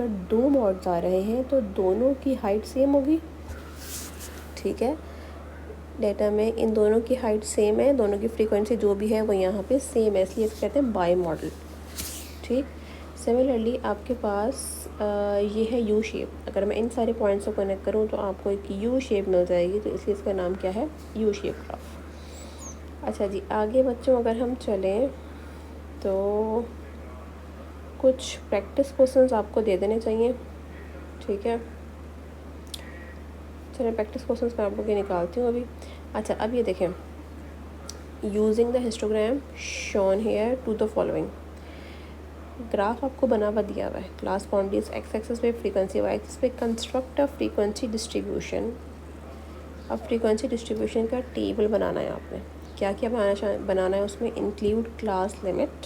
अगर दो मॉड्स आ रहे हैं तो दोनों की हाइट सेम होगी, ठीक है। डेटा में इन दोनों की हाइट सेम है, दोनों की फ्रीक्वेंसी जो भी है वो यहाँ पे सेम है, इसलिए इसको कहते हैं बाई मॉडल, ठीक। सिमिलरली आपके पास ये है यू शेप। अगर मैं इन सारे पॉइंट्स को कनेक्ट करूँ तो आपको एक यू शेप मिल जाएगी, तो इसलिए इसका नाम क्या है, यू शेप ग्राफ। अच्छा जी, आगे बच्चों अगर हम चलें तो कुछ प्रैक्टिस क्वेश्चंस आपको दे देने चाहिए, ठीक है। चलिए प्रैक्टिस क्वेश्चंस मैं आप लोग के निकालती हूँ अभी। अच्छा, अब ये देखें, using the histogram shown here to the following. Graph आपको बना हुआ दिया हुआ है, क्लास बाउंड्रीज एक्स एक्सिस पे, फ्रीक्वेंसी वाई एक्सिस पे, कंस्ट्रक्ट अ फ्रीक्वेंसी डिस्ट्रीब्यूशन। अब फ्रीक्वेंसी डिस्ट्रीब्यूशन का टेबल बनाना है आपने। क्या क्या बनाना है उसमें, इंक्लूड क्लास लिमिट,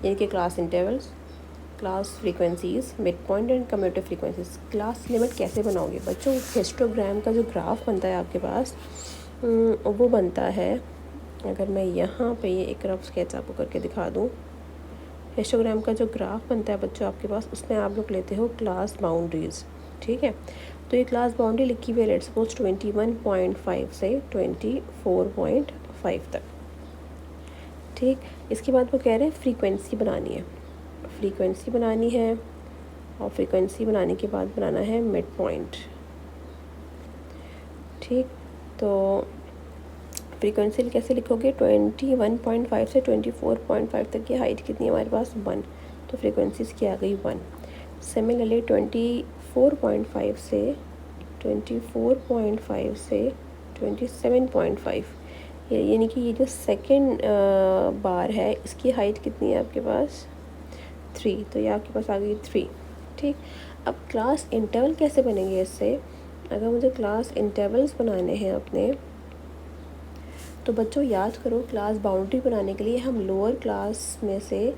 यानी कि class intervals, class frequencies, mid point and commutative frequencies. Class limit कैसे बनाओगे बच्चों, हिस्टोग्राम का जो ग्राफ बनता है आपके पास वो बनता है, अगर मैं यहाँ पे ये एक रफ स्केच आपको करके दिखा दूँ, हिस्टोग्राम का जो ग्राफ बनता है बच्चों आपके पास, उसमें आप लोग लेते हो क्लास बाउंड्रीज़, ठीक है। तो ये क्लास बाउंड्री लिखी हुई है लेट्स सपोज 21.5 से 24.5 तक, ठीक। इसके बाद वो कह रहे हैं फ्रीक्वेंसी बनानी है, फ्रीक्वेंसी बनानी है, और फ्रीक्वेंसी बनाने के बाद बनाना है मिड पॉइंट, ठीक। तो फ्रीक्वेंसी कैसे लिखोगे, 21.5 से 24.5 तक की हाइट कितनी है हमारे पास, 1, तो फ्रीक्वेंसीज की आ गई 1। सिमिलरली 24.5 से 27.5 यानी कि ये जो सेकंड बार है इसकी हाइट कितनी है आपके पास, 3, तो ये आपके पास आ गई 3, ठीक। अब क्लास इंटरवल कैसे बनेंगे इससे, अगर मुझे क्लास इंटरवल्स बनाने हैं अपने, तो बच्चों याद करो क्लास बाउंड्री बनाने के लिए हम लोअर क्लास में से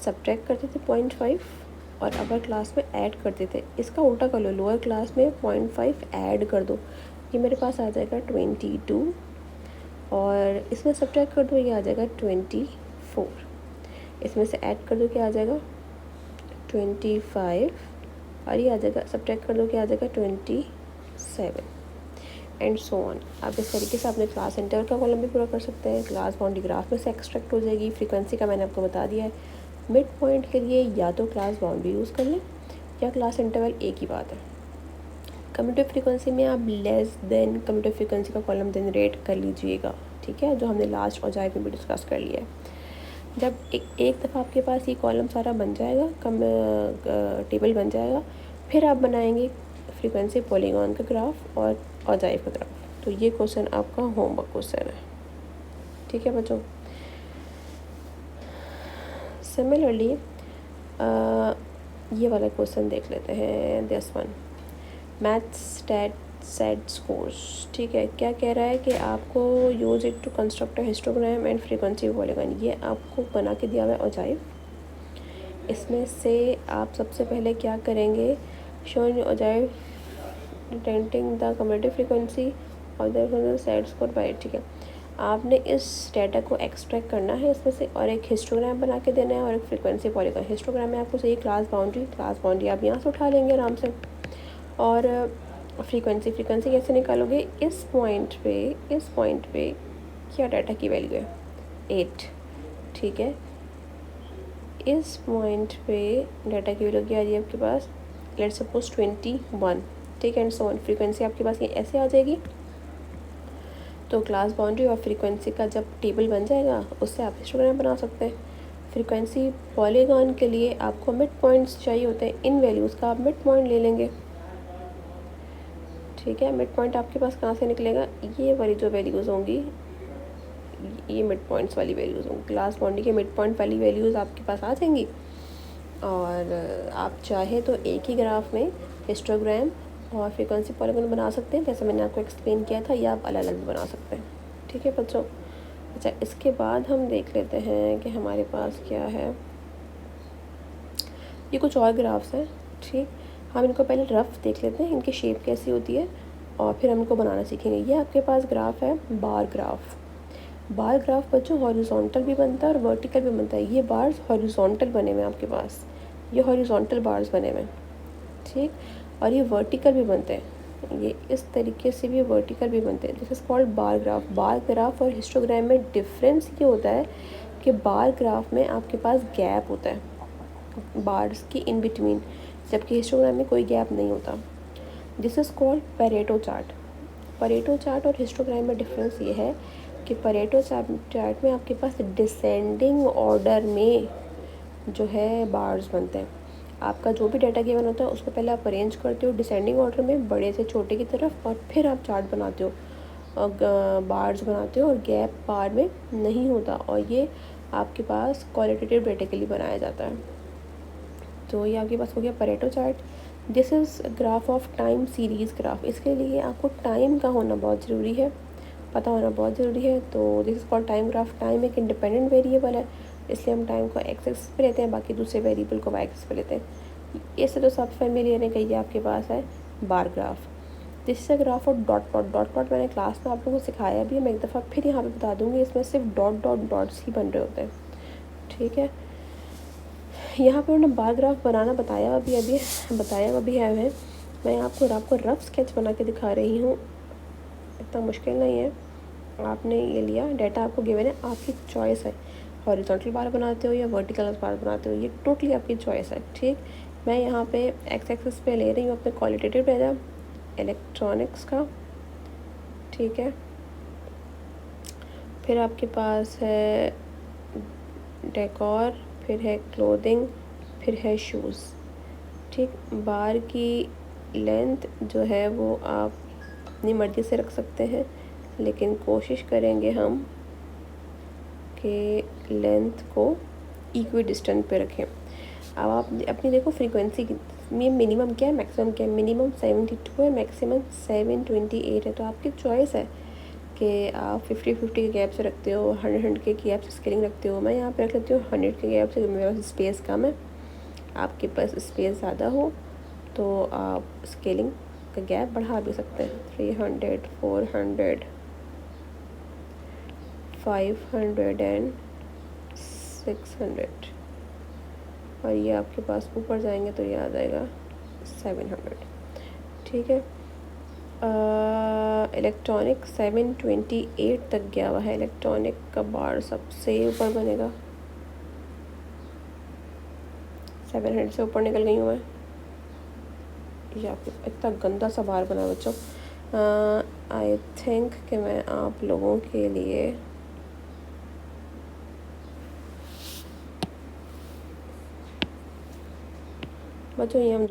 सब्ट्रैक्ट करते थे 0.5 और अपर क्लास में ऐड करते थे। इसका उल्टा कर लो, लोअर क्लास में 0.5 ऐड कर दो, ये मेरे पास आ जाएगा 22, और इसमें सब्ट्रैक्ट कर दो, ये आ जाएगा 24, इसमें से ऐड कर दो, क्या आ जाएगा 25, और ये आ जाएगा सब्ट्रैक्ट कर दो, क्या आ जाएगा 27, एंड सो ऑन। आप इस तरीके से अपने क्लास इंटरवल का कॉलम भी पूरा कर सकते हैं। क्लास बाउंड्री ग्राफ में से एक्सट्रैक्ट हो जाएगी, फ्रीक्वेंसी का मैंने आपको बता दिया है। मिड पॉइंट के लिए या तो क्लास बाउंड्री यूज़ कर लें या क्लास इंटरवल, एक ही बात है। कम्यूटेटिव फ्रीक्वेंसी में आप लेस देन कम्यूटेटिव फ्रीक्वेंसी का कॉलम जनरेट कर लीजिएगा, ठीक है, जो हमने लास्ट ऑजाइव में भी डिस्कस कर लिया है। जब एक दफ़ा आपके पास ये कॉलम सारा बन जाएगा, टेबल बन जाएगा, फिर आप बनाएंगे फ्रीक्वेंसी पॉलीगॉन का ग्राफ और ऑजाइव का ग्राफ। तो ये क्वेश्चन आपका होमवर्क क्वेश्चन है, ठीक है बच्चों। सिमिलरली ये वाला क्वेश्चन देख लेते हैं, this one, maths stat set scores, ठीक है। क्या कह रहा है कि आपको use it to construct a histogram and frequency polygon, ये आपको बना के दिया हुआ है ऑजाइव। इसमें से आप सबसे पहले क्या करेंगे, show ogive detecting the commutative frequency और द सेट स्कोर बाय, ठीक है। आपने इस डाटा को एक्सट्रैक्ट करना है इसमें से, और एक हिस्टोग्राम बना के देना है और एक फ्रीक्वेंसी पॉलीगॉन। हिस्टोग्राम में आपको सही क्लास बाउंड्री आप यहाँ से उठा लेंगे आराम से, और फ्रीक्वेंसी कैसे निकालोगे, इस पॉइंट पे क्या डाटा की वैल्यू है, 8, ठीक है। इस पॉइंट पे डाटा की वैल्यू क्या आ रही है आपके पास, लेट्स सपोज 21, ठीक है, एंड सो ऑन। फ्रीक्वेंसी आपके पास ये ऐसे आ जाएगी। तो क्लास बाउंड्री और फ्रीक्वेंसी का जब टेबल बन जाएगा उससे आप हिस्टोग्राम बना सकते हैं। फ्रीक्वेंसी पॉलीगॉन के लिए आपको मिड पॉइंट्स चाहिए होते हैं, इन वैल्यूज़ का आप मिड पॉइंट ले लेंगे, ठीक है। मिड पॉइंट आपके पास कहाँ से निकलेगा, ये वाली जो वैल्यूज़ होंगी, ये मिड पॉइंट्स वाली वैल्यूज़ होंगी, क्लास बाउंड्री के मिड पॉइंट वाली वैल्यूज़ आपके पास आ जाएंगी। और आप चाहे तो एक ही ग्राफ में हिस्टोग्राम और फ्रीक्वेंसी पॉलीगॉन बना सकते हैं, जैसे मैंने आपको एक्सप्लेन किया था, या आप अलग अलग बना सकते हैं, ठीक है बच्चों। अच्छा, इसके बाद हम देख लेते हैं कि हमारे पास क्या है, ये कुछ और ग्राफ्स हैं, ठीक। हम इनको पहले रफ देख लेते हैं, इनकी शेप कैसी होती है, और फिर हम इनको बनाना सीखेंगे। ये आपके पास ग्राफ है बार ग्राफ बच्चों हॉरिजॉन्टल भी बनता है और वर्टिकल भी बनता है। ये बार्स हॉरिजॉन्टल बने हुए हैं आपके पास, ये हॉरिजॉन्टल बार्स बने हुए हैं, ठीक। और ये वर्टिकल भी बनते हैं, ये इस तरीके से भी वर्टिकल भी बनते हैं। This is called bar graph. Bar graph और हिस्टोग्राम में डिफरेंस ये होता है कि बार ग्राफ में आपके पास गैप होता है बार्स की इन बिटवीन, जबकि हिस्टोग्राम में कोई गैप नहीं होता। This is called Pareto chart. Pareto chart और हिस्टोग्राम में डिफरेंस ये है कि परेटो चार्ट में आपके पास डिसेंडिंग ऑर्डर में जो है बार्स बनते हैं। आपका जो भी डाटा गिवन होता है उसको पहले आप अरेंज करते हो डिसेंडिंग ऑर्डर में, बड़े से छोटे की तरफ, और फिर आप चार्ट बनाते हो और बार्स बनाते हो, और गैप बार में नहीं होता। और ये आपके पास क्वालिटेटिव डाटा के लिए बनाया जाता है। तो ये आपके पास हो गया Pareto chart. This is graph of time series graph. इसके लिए आपको टाइम का होना बहुत ज़रूरी है, पता होना बहुत ज़रूरी है। तो this is called time graph. Time एक इंडिपेंडेंट वेरिएबल है, इसलिए हम टाइम को एक्स एक्सिस पे लेते हैं, बाकी दूसरे वेरिएबल को वाई एक्सिस पे लेते हैं। इससे तो सब फैमिलियर है कि ये आपके पास है bar graph. This is a graph of dot dot dot dot. मैंने क्लास में आप लोगों को सिखाया भी है, मैं एक दफ़ा फिर यहाँ पे बता दूँगी। इसमें सिर्फ डॉट डॉट डॉट्स ही बन रहे होते हैं, ठीक है। यहाँ पे उन्होंने बार ग्राफ बनाना बताया अभी है। मैं आपको रफ स्केच बना के दिखा रही हूँ, इतना मुश्किल नहीं है। आपने ये लिया डाटा, आपको गिवन है, आपकी चॉइस है हॉरिजॉन्टल बार बनाते हो या वर्टिकल बार बनाते हो, ये टोटली आपकी चॉइस है, ठीक। मैं यहाँ पे एक्स एक्सिस पे ले रही हूँ अपने क्वालिटेटिव डाटा इलेक्ट्रॉनिक्स का, ठीक है। फिर आपके पास है डेकोर, फिर है क्लोथिंग, फिर है शूज़, ठीक। बार की लेंथ जो है वो आप अपनी मर्ज़ी से रख सकते हैं, लेकिन कोशिश करेंगे हम कि लेंथ को इक्वी डिस्टेंस पे रखें। अब आप अपनी देखो फ्रीक्वेंसी में मिनिमम क्या है, मैक्सिमम क्या है। मिनिमम 72 है, मैक्सिमम 728 है। तो आपकी चॉइस है कि आप 50-50 के गैप से रखते हो, 100 के गैप से स्केलिंग रखते हो। मैं यहाँ पे रख लेती हूँ 100 के गैप से, मेरे पास स्पेस कम है। आपके पास स्पेस ज़्यादा हो तो आप स्केलिंग का गैप बढ़ा भी सकते हैं। 300, 400, 500 एंड 600, और ये आपके पास ऊपर जाएंगे तो ये आ जाएगा 700, ठीक है। इलेक्ट्रॉनिक 728 तक गया हुआ है। इलेक्ट्रॉनिक का बार सबसे ऊपर बनेगा, 700 से ऊपर निकल गई हूँ मैं। ये आपके इतना गंदा सा बार बना बच्चों। आई थिंक कि मैं आप लोगों के लिए बच्चों ये हम